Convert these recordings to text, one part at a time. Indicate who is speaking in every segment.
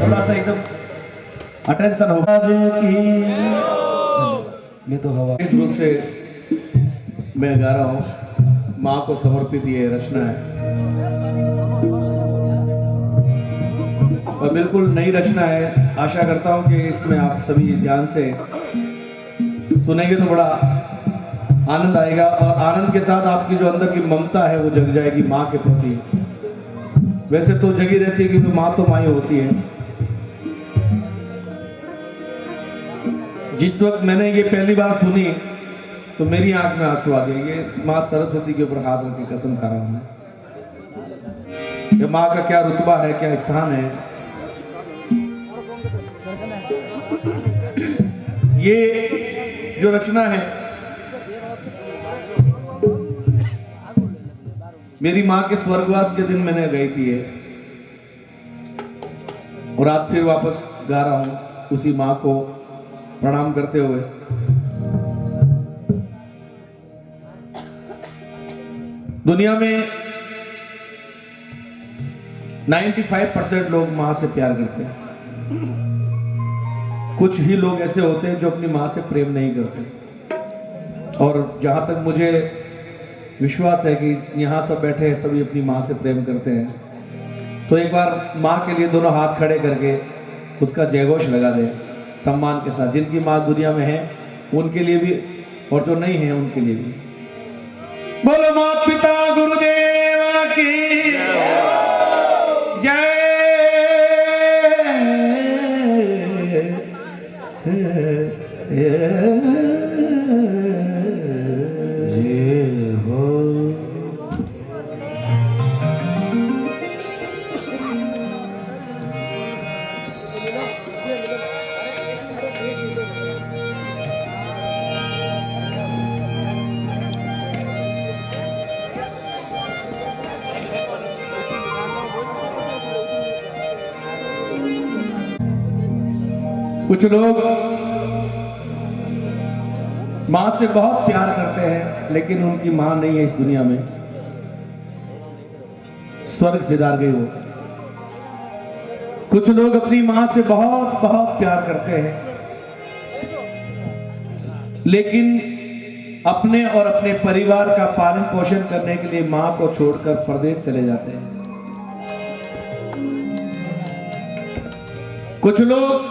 Speaker 1: थोड़ा सा एकदम अटेंशन हो ये तो हवा। इस रूप से मैं गा रहा हूँ, माँ को समर्पित ये रचना है और बिल्कुल नई रचना है। आशा करता हूँ कि इसमें आप सभी ध्यान से सुनेंगे तो बड़ा आनंद आएगा और आनंद के साथ आपकी जो अंदर की ममता है वो जग जाएगी माँ के प्रति। वैसे तो जगी रहती है क्योंकि माँ तो माँ ही होती है। जिस वक्त मैंने ये पहली बार सुनी तो मेरी आंख में आंसू आ गए। ये माँ सरस्वती के ऊपर हाथ रख के कसम खा रहा हूं मैं। ये माँ का क्या रुतबा है, क्या स्थान है। ये जो रचना है मेरी माँ के स्वर्गवास के दिन मैंने गाई थी ये, और आज फिर वापस गा रहा हूं उसी माँ को प्रणाम करते हुए। दुनिया में 95% लोग मां से प्यार करते हैं। कुछ ही लोग ऐसे होते हैं जो अपनी मां से प्रेम नहीं करते। और जहां तक मुझे विश्वास है कि यहां सब बैठे हैं सभी अपनी मां से प्रेम करते हैं, तो एक बार मां के लिए दोनों हाथ खड़े करके उसका जयघोष लगा दें सम्मान के साथ। जिनकी मां दुनिया में है उनके लिए भी और जो नहीं है उनके लिए भी। बोलो माता पिता गुरुदेव की जय। जय हो। कुछ लोग मां से बहुत प्यार करते हैं लेकिन उनकी मां नहीं है इस दुनिया में, स्वर्ग सिधार गई वो। कुछ लोग अपनी मां से बहुत बहुत प्यार करते हैं लेकिन अपने और अपने परिवार का पालन पोषण करने के लिए मां को छोड़कर परदेश चले जाते हैं। कुछ लोग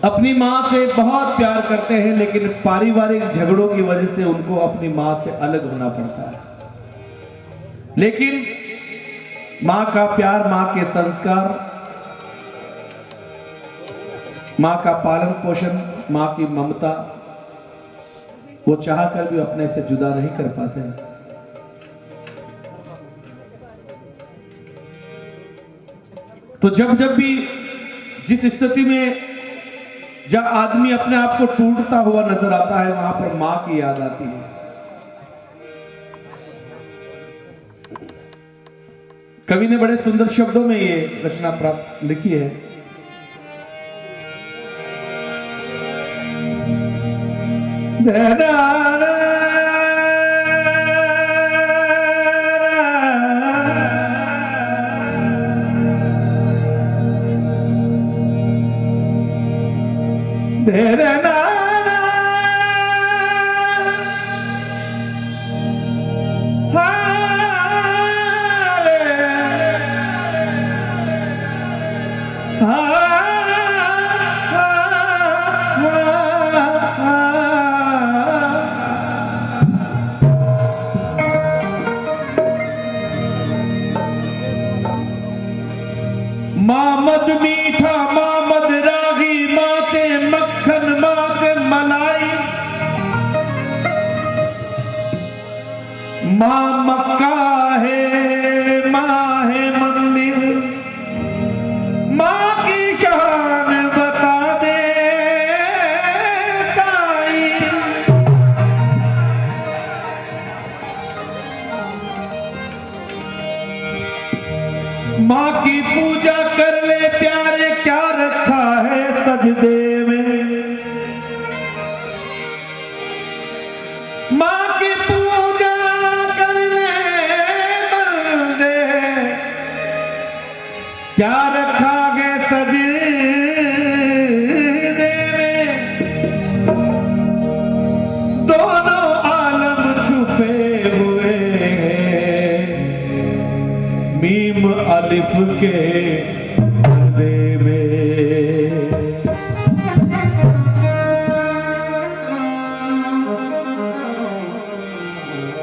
Speaker 1: अपनी मां से बहुत प्यार करते हैं लेकिन पारिवारिक झगड़ों की वजह से उनको अपनी मां से अलग होना पड़ता है। लेकिन मां का प्यार, मां के संस्कार, मां का पालन पोषण, मां की ममता वो चाहकर भी अपने से जुदा नहीं कर पाते हैं। तो जब जब भी जिस स्थिति में जब आदमी अपने आप को टूटता हुआ नजर आता है वहां पर मां की याद आती है। कवि ने बड़े सुंदर शब्दों में ये रचना प्राप्त लिखी है। मामद मीठा, मामद रागी, मां से मक्खन, मां से मलाई, मां मक्का है, मां है मंदिर, मां की शान बता दे साई। मां की पूजा कर ले प्यारे, क्या रखा है सजदे में। मां की पूजा कर ले बंदे, क्या रखा तारीफ के पर्दे में।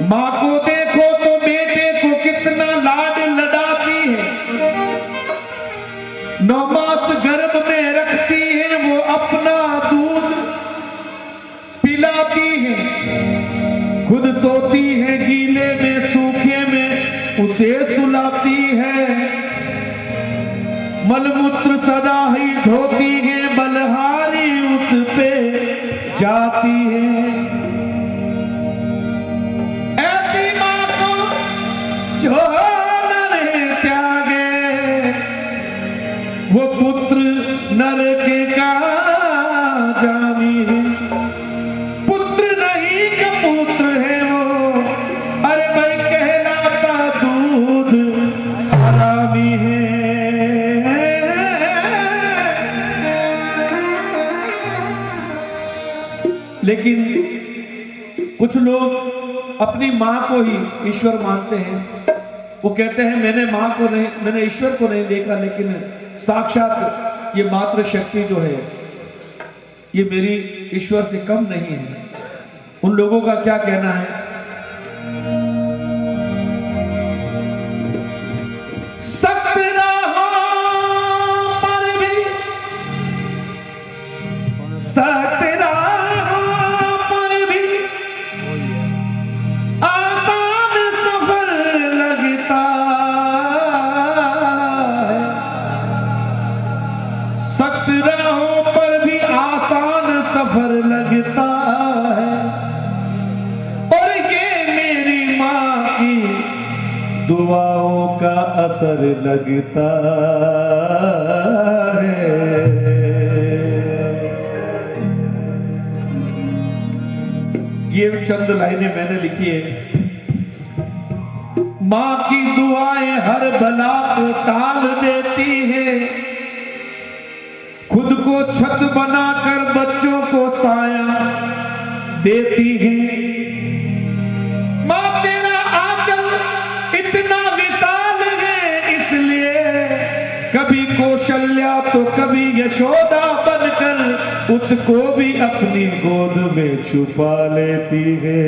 Speaker 1: माँ को देखो तो बेटे को कितना लाड लडाती है, 9 मास गर्भ में रखती है, वो अपना दूध पिलाती है, खुद सोती है गीले में सूखे में उसे सुलाती है, मलमूत्र सदा ही धोती है, बलहारी उस पे जाती है। ऐसी मां को जो नर त्यागे, वो पुत्र नर के का जामी है, पुत्र नहीं कपुत्र है वो, अरे भाई कहलाता दूध हरामी है। लेकिन कुछ लोग अपनी मां को ही ईश्वर मानते हैं। वो कहते हैं मैंने ईश्वर को नहीं देखा, लेकिन साक्षात ये मातृ शक्ति जो है ये मेरी ईश्वर से कम नहीं है। उन लोगों का क्या कहना है? सख्त राहों पर भी, सख्त राहों पर भी आसान सफर लगता है, सख्त राहों पर भी आसान सफर लगता है, और ये मेरी माँ की दुआओं का असर लगता है। ये चंद लाइनें मैंने लिखी है। माँ की दुआएं हर बला को टाल देती है, खुद को छत बनाकर बच्चों को साया देती है। माँ तेरा आंचल इतना विशाल है, इसलिए कभी कौशल्या तो कभी यशोदा बनकर उसको भी अपनी गोद में छुपा लेती है।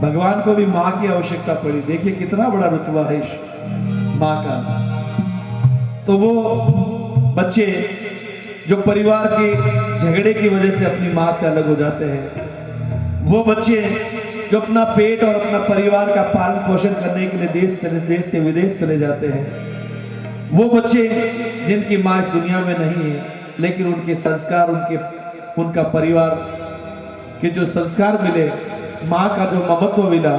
Speaker 1: भगवान को भी मां की आवश्यकता पड़ी। देखिए कितना बड़ा रुतबा है मां का। तो वो बच्चे जो परिवार के झगड़े की वजह से अपनी मां से अलग हो जाते हैं, वो बच्चे जो अपना पेट और अपना परिवार का पालन पोषण करने के लिए देश से विदेश चले जाते हैं, वो बच्चे जिनकी मां इस दुनिया में नहीं है, लेकिन उनके संस्कार, उनका परिवार के जो संस्कार मिले, मां का जो ममत्व मिला,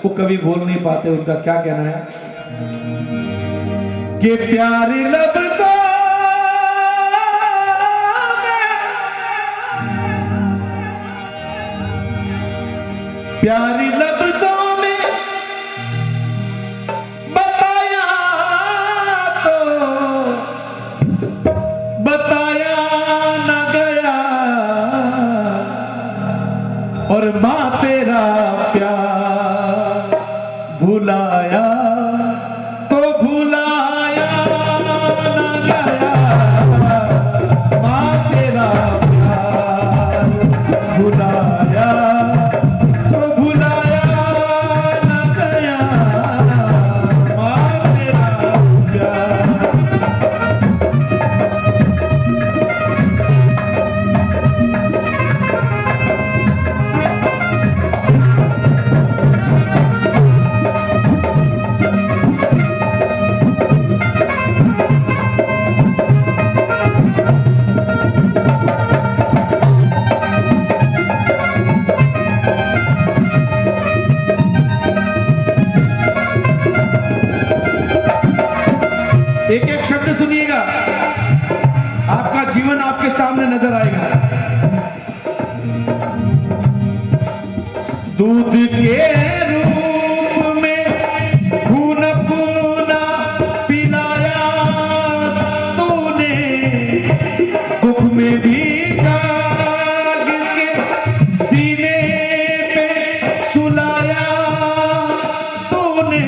Speaker 1: वो कभी भूल नहीं पाते। उनका क्या कहना है कि प्यारी लफ्ज़ों प्यारी लफ्ज़ों में बताया तो बताया न गया, और माँ तेरा प्यार भुलाया तो भुलाया न गया, माँ तेरा प्यार भुलाया तो भुलाया न गया, माँ तेरा प्यार। एक एक शब्द सुनिएगा, आपका जीवन आपके सामने नजर आएगा। दूध के रूप में खून पूना पिलाया तूने, दुख में भी जाग के सीने पे सुलाया तूने,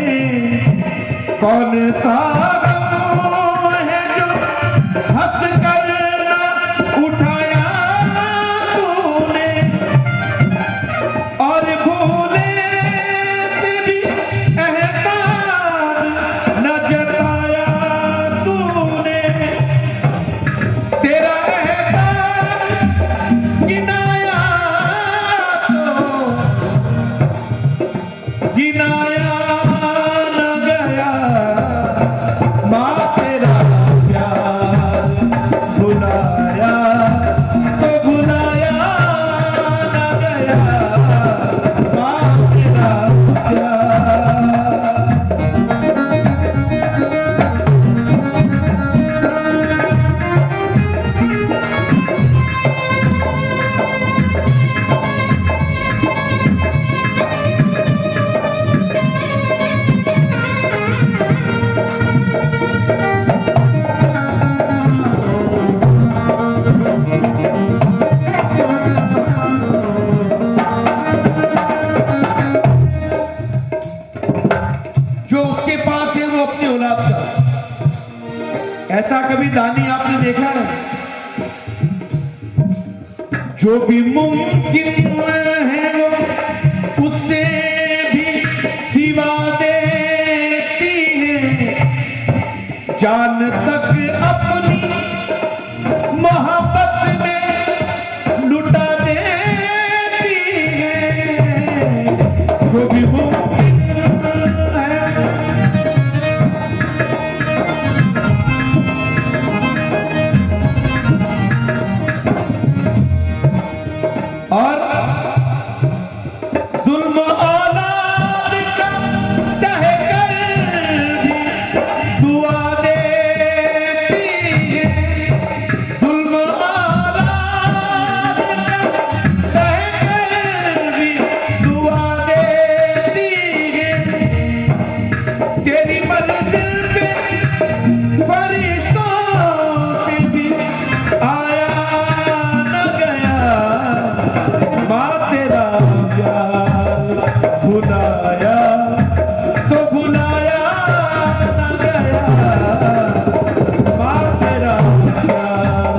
Speaker 1: कभी दानी आपने देखा है? जो भी मुमकिन है वो उससे भी सिवा देती है, जान तक अपनी मोहब्बत में लुटा देती है। जो भी मुमकिन है और जुल्म औलाद का सह कर भी दुआ देती है। जुल्म औलाद का सह कर भी दुआ देती है। तेरी मंजिल पे फरिश्तों से भी आया न गया, माँ तेरा प्यार भुलाया तो भुलाया न गया, माँ तेरा प्यार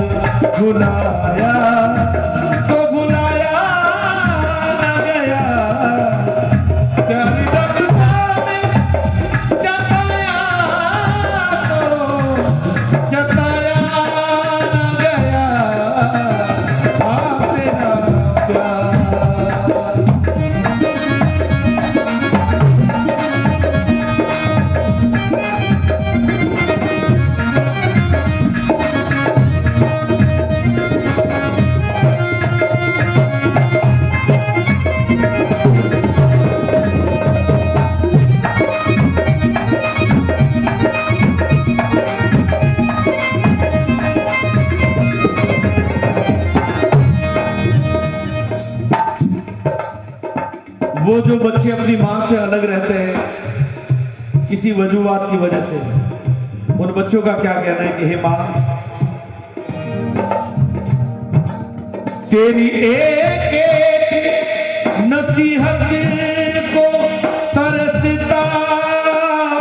Speaker 1: भुलाया तो भुलाया न गया। प्यार रब्ता में जताया तो जताया न गया, माँ तेरा प्यार। वो जो बच्चे अपनी माँ से अलग रहते हैं किसी वजूहात की वजह से, उन बच्चों का क्या कहना है कि हे माँ, तेरी एक एक नसीहत को तरसता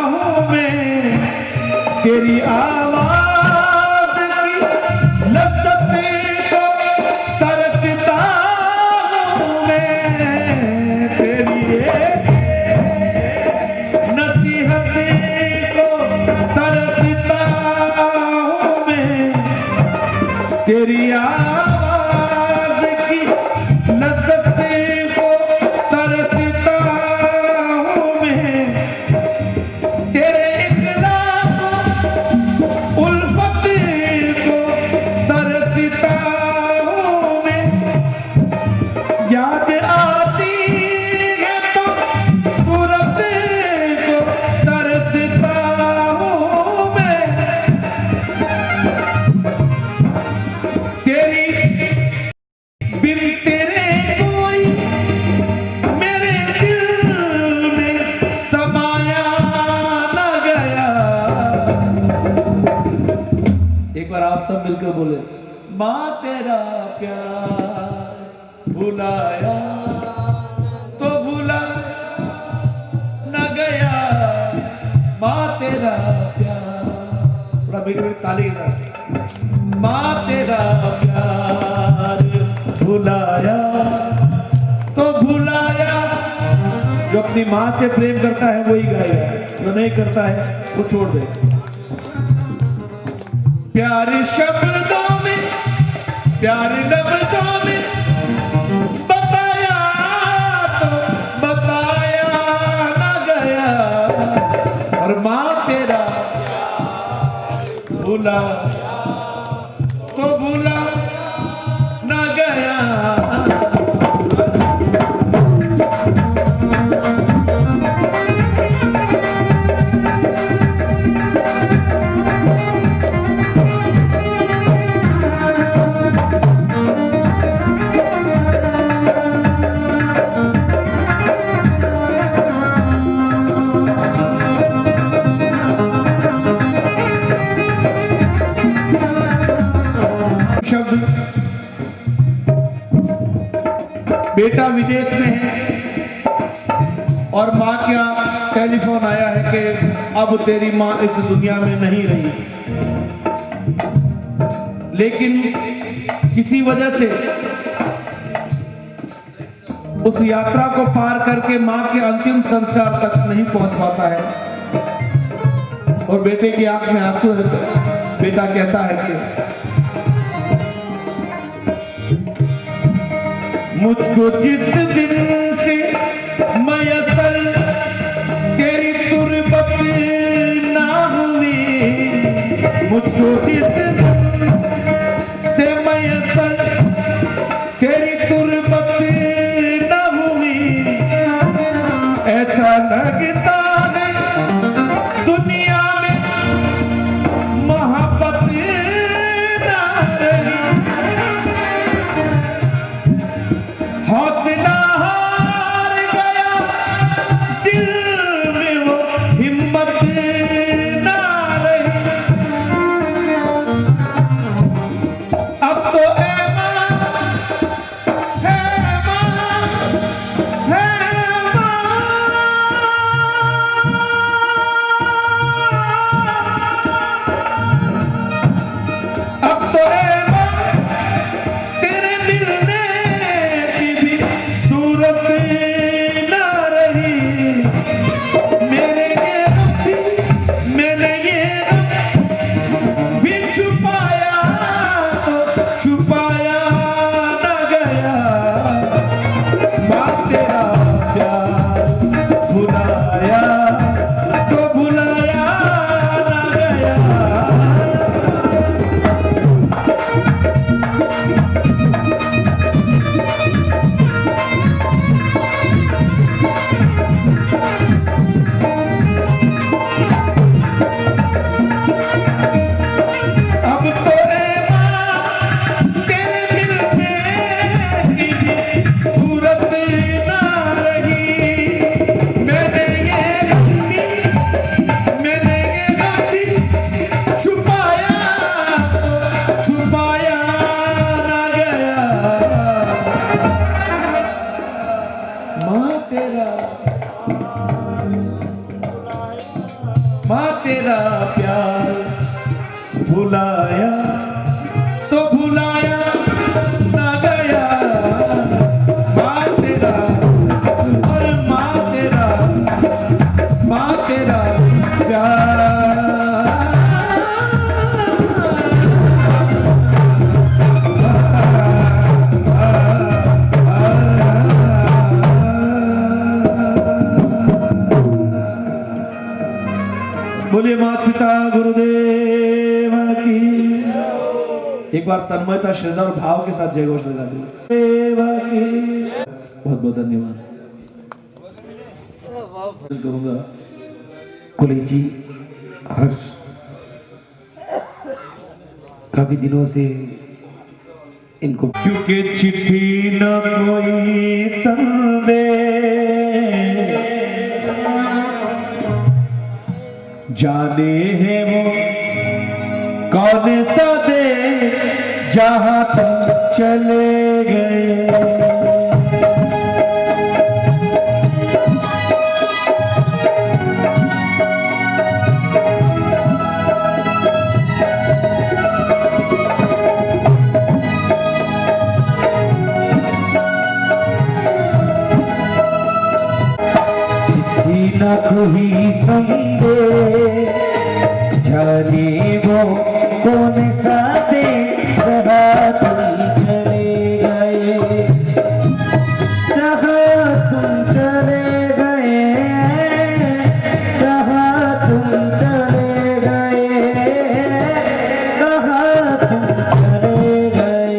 Speaker 1: हूँ मैं, तेरी आवाज की लज़्ज़त को तरसता हूँ मैं, तेरी एक नसीहत को तरसता हूँ मैं, तेरी आवाज की लज़्ज़त को तरसता हूँ मैं, तेरे इख़लाक़ उल्फ़त को तरसता हूँ मैं। याद आती है तो सूरत को तरसता हूँ मैं, तेरी बिन तेरे कोई मेरे दिल में समाया न गया। एक बार आप सब मिलकर बोले, माँ तेरा प्यार भुलाया तो भुला न गया, माँ तेरा प्यार। थोड़ा मीठी मीठी ताली के साथ, माँ तेरा प्यार भुलाया तो भुलाया। जो अपनी माँ से प्रेम करता है वही गाएगा, जो नहीं करता है वो छोड़ दे। प्यार शब्दों में, प्यार लफ्ज़ों में बताया तो बताया न गया, और माँ तेरा भुला तो भुला न गया। शब्द बेटा विदेश में है और माँ का टेलीफोन आया है कि अब तेरी माँ इस दुनिया में नहीं रही। लेकिन किसी वजह से उस यात्रा को पार करके मां के अंतिम संस्कार तक नहीं पहुंच पाता है और बेटे की आंख में आंसू है। बेटा कहता है कि मुझको जिस दिन से मयसर तेरी तुरबत ना हुई, मुझको जिस दिन से मयसर तेरी तुरबत ना हुई, ऐसा लगता है दुनिया में मोहब्बत ना रही। हौसला हार गया दिल में वो हिम्मत ना रही। अब तो छुपाया न गया मां तेरा प्यार, भुलाया तो भुलाया न गया। मां तेरा प्यार भुलाया तो भुलाया ना गया। मां तेरा और मां तेरा प्यार। बोलिए माता पिता गुरुदेव की। एक बार तन्मयता, श्रद्धा और भाव के साथ जय घोष लगा दीजिए। बहुत बहुत धन्यवाद करूंगा।
Speaker 2: कुली जी, हर्ष काफी दिनों से इनको,
Speaker 1: क्योंकि चिट्ठी न कोई संदेश, जाने हैं वो कौन सा देश जहां तुम चले गए।
Speaker 2: न कोई संदेश, जाने वो कौन सा देश जहाँ तुम चले गए, जहाँ तुम चले गए, जहाँ तुम चले गए, जहाँ तुम चले गए।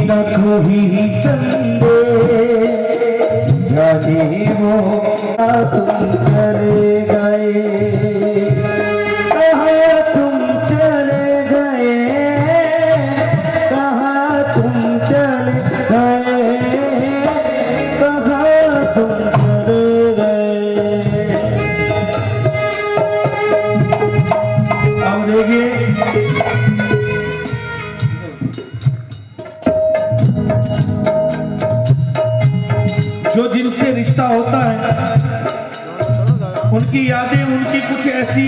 Speaker 2: न कोई संदेह, जाने वो तुम चले गए, कहाँ तुम चले गए, कहाँ तुम चले गए, कहाँ तुम चले गए।
Speaker 1: अब देखिए जो जिनसे रिश्ता होता है उनकी यादें, उनकी कुछ ऐसी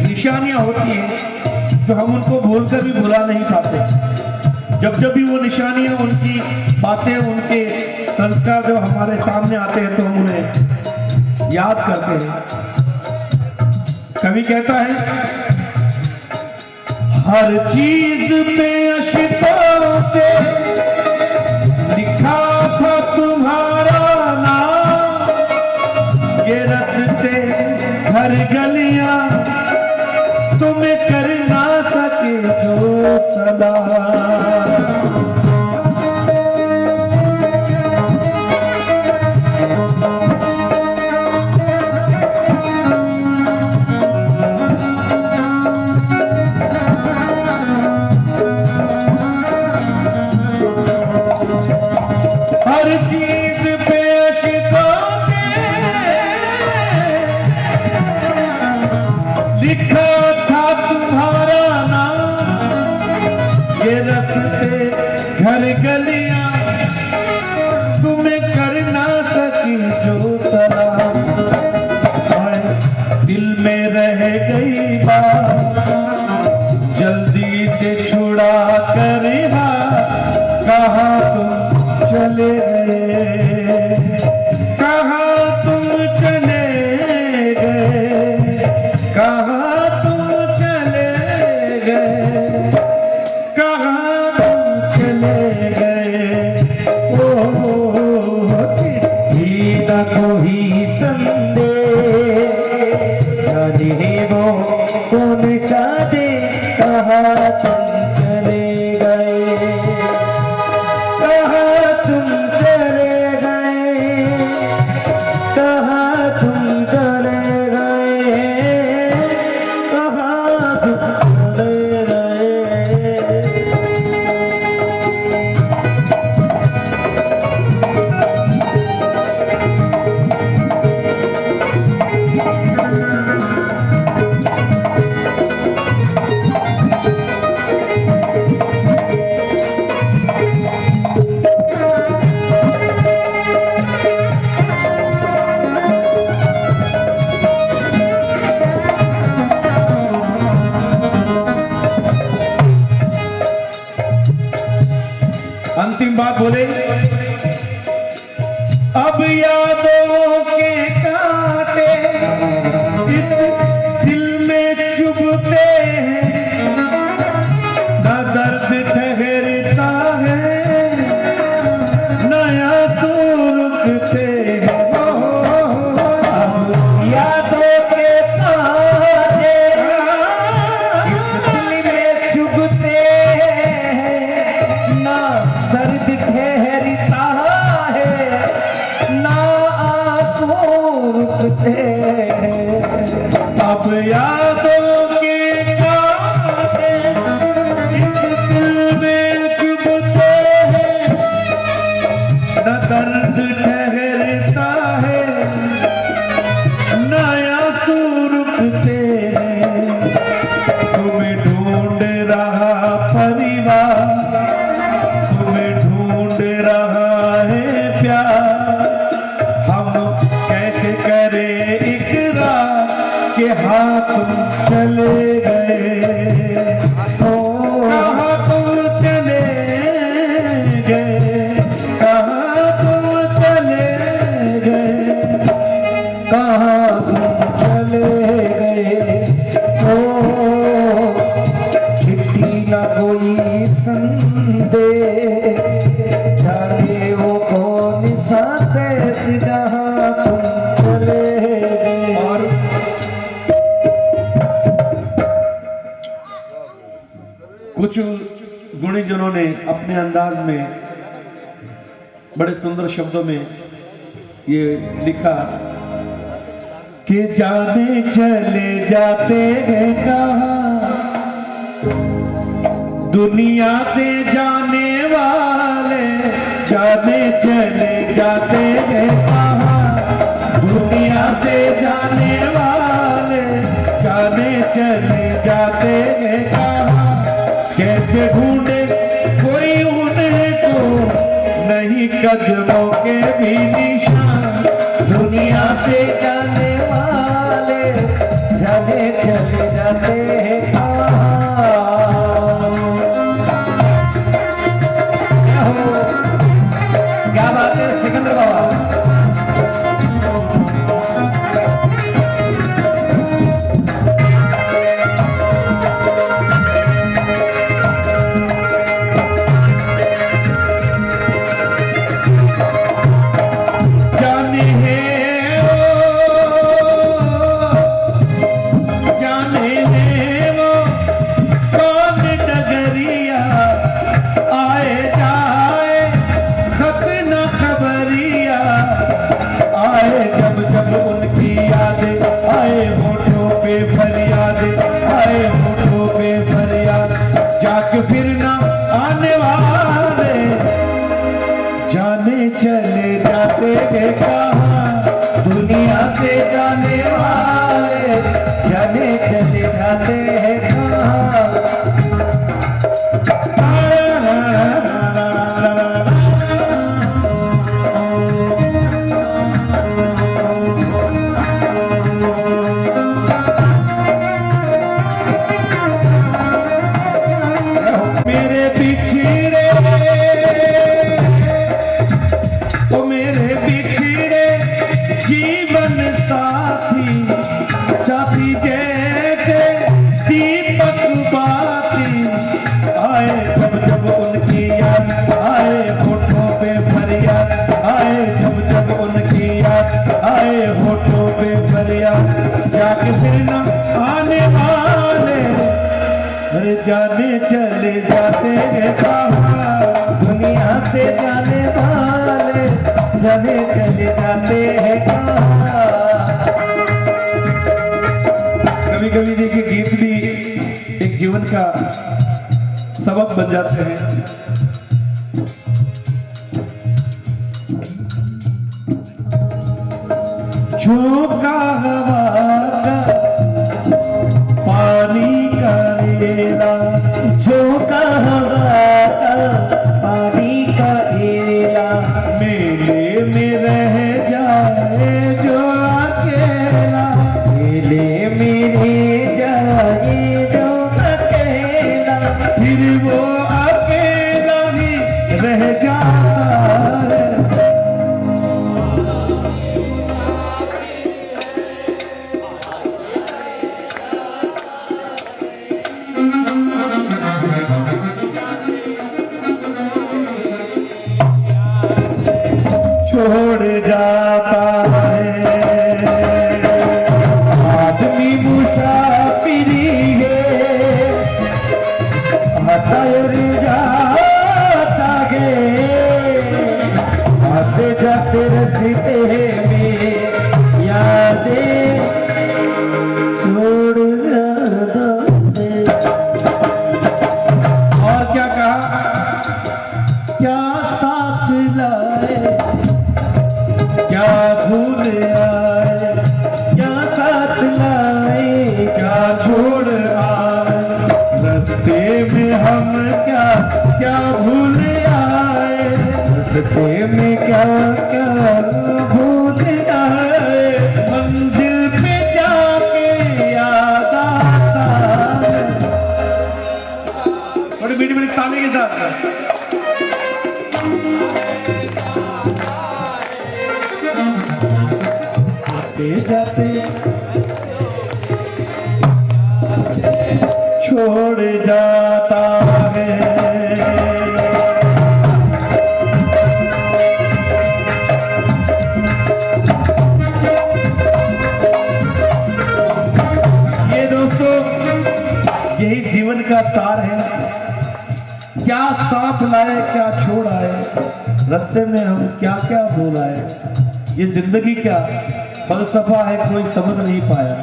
Speaker 1: निशानियां होती हैं जो हम उनको भूलकर भी भुला नहीं पाते। जब जब भी वो निशानियां, उनकी बातें, उनके संस्कार जब हमारे सामने आते हैं तो हम उन्हें याद करते हैं। कवि कहता है हर चीज पे अशिताओं से लिखा था तुम्हारा नाम, ये रस्ते हर गलियां तुम्हें कर ना सके जो सलाम। हर चीज पे अशिताओं से लिखा था तुम्हारा नाम, ये रस्ते घर गलियां तुम्हें कर ना सकी जो सलाम। दिल में रह गई बात जल्दी से छुड़ा कर, कहाँ तुम चले गए, कहाँ तुम चले गए, कहाँ तुम चले गए, कहाँ तुम चले गए। ओ चिट्ठी न कोई संदेह, जाने वो कौन सा दे, कहाँ तुम चले गए, कहाँ तुम चले गए, कहाँ तुम चले गए, कहाँ तुम चले गए। अंतिम बात बोले, अब यादों के कांटे इस दिल में चुभते हैं, न दर्द ठहरता है, नया तो रुकते हैं। अब यादों के कांटे इस दिल में चुभते हैं, ना दर्द ठहरता है, ना आंसू रुकते हैं। अब यादों के कांटे इस दिल में चुभते हैं, न दर्द ठहरता है, ना आंसू रुकते हैं। तुम्हें ढूंढ रहा परिवार, तुम्हें ढूंढ रहा है प्यार, हम कैसे करें इकरार कि हाँ तुम चले गए। कहाँ तुम चले गए, कहाँ तुम चले गए, कहाँ तुम चले गए। चिट्ठी ना कोई संदेह, जाने वो कौन सा देश जहाँ तुम चले गए। और कुछ गुणीजनों ने अपने अंदाज में बड़े सुंदर शब्दों में ये लिखा कि जाने चले जाते हैं कहाँ दुनिया से जाने वाले, जाने चले जाते हैं कहाँ दुनिया से जाने वाले, जाने चले जाते हैं कहाँ। कैसे ढूंढे कोई उनको नहीं कदमों के भी निशान, दुनिया से जाने वाले जाने चले जाते हैं क्या बात है सिकंदर बाबा। जाके फिर ना आने वाले, जाने चले जाते हैं कहाँ दुनिया से जाने वाले, जाने चले जाते हैं कहाँ। साथी जैसे दीपक बाती आए जब जब उनकी याद, आए होठों पे फरियाद, आए जब जब उनकी याद, आए होठों पे फरियाद। जाके फिर न आने वाले, अरे जाने चले जाते हैं कहाँ दुनिया से जाने वाले, जाने चले जाते हैं कहाँ। कभी कभी देखिए गीत भी एक जीवन का सबक बन जाते हैं। झोंका हवा का पानी का रेला,
Speaker 2: झोंका हवा का पानी का रेला,
Speaker 1: मेले में रह जाए जो अकेला,
Speaker 2: मेले में जाए जो अकेला,
Speaker 1: फिर वो अकेला ही रह जाता है। छोड़ जाता है आदमी मुसाफिरी है, आता जाता है आते जाते रस्ते में यादें छोड़ जाता है। और क्या कहा, क्या साथ लाए क्या भूल आए,
Speaker 2: क्या साथ लाए
Speaker 1: क्या छोड़ आए, रास्ते में हम क्या क्या भूल आए,
Speaker 2: रास्ते में क्या क्या भूल आए,
Speaker 1: मंजिल पे जाके याद आता। बड़ी मीठी मीठी ताली के साथ
Speaker 2: आते जाते
Speaker 1: छोड़ जाता है। ये दोस्तों यही जीवन का सार है, क्या साथ लाए क्या छोड़ आए, रास्ते में हम क्या क्या भूल आए, ये जिंदगी क्या फलसफा है कोई समझ नहीं पाया।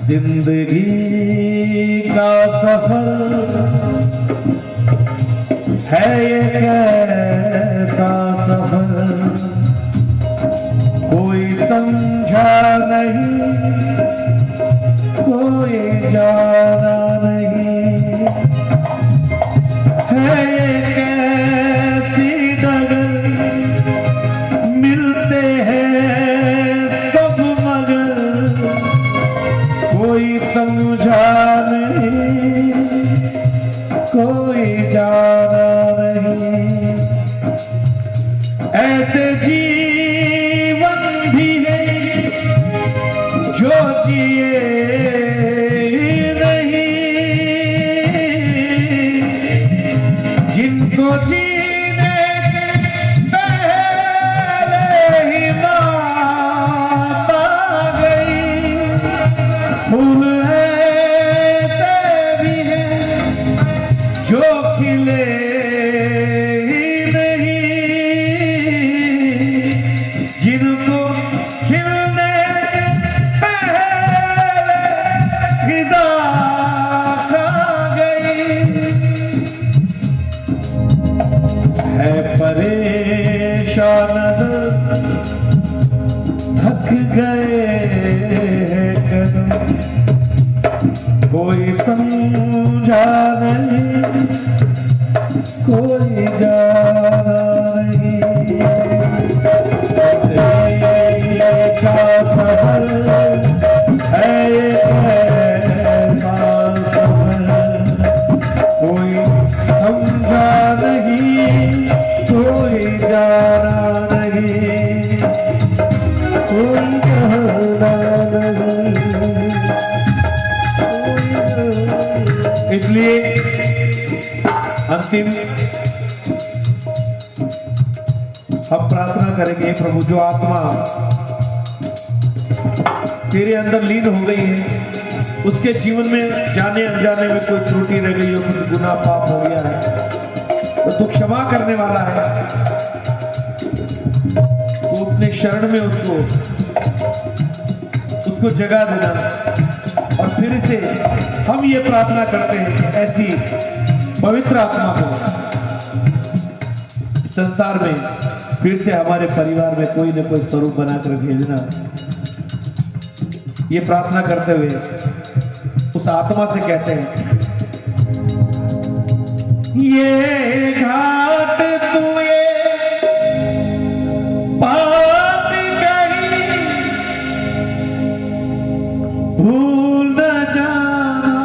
Speaker 1: जिंदगी का सफर है ये कैसा सफर, कोई समझा नहीं कोई जाना नहीं, है ये कैसी डगर, मिलते हैं सब मगर कोई समझा नहीं कोई जाना नहीं। ऐसे जीवन भी है जो जिए नहीं, जिनको जीने से पहले ही मौत आ गई। फूल ऐसे भी हैं जो खिले ही नहीं, जिनको खिलने से पहले फिजा खा गई। है परेशान नजर थक गए हैं कदम, कोई समझा नहीं कोई जाना नहीं। का सफर है ये कैसा सफर, कोई समझा नहीं कोई जाना नहीं कोई जाना नहीं। इसलिए अंतिम हम प्रार्थना करेंगे, हे प्रभु जो आत्मा तेरे अंदर लीन हो गई है, उसके जीवन में जाने अनजाने में कोई त्रुटि रह गई हो, कुछ गुनाह पाप हो गया है, तो तू क्षमा करने वाला है। तू अपने शरण में उसको जगह देना। और फिर से हम ये प्रार्थना करते हैं कि ऐसी पवित्र आत्मा को संसार में फिर से हमारे परिवार में कोई न कोई स्वरूप बनाकर भेजना। ये प्रार्थना करते हुए उस आत्मा से कहते हैं, ये घाट तू ये बात कही भूल न जाना,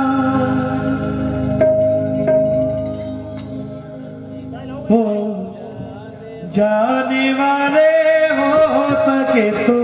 Speaker 1: हो जाने वाले हो सके तो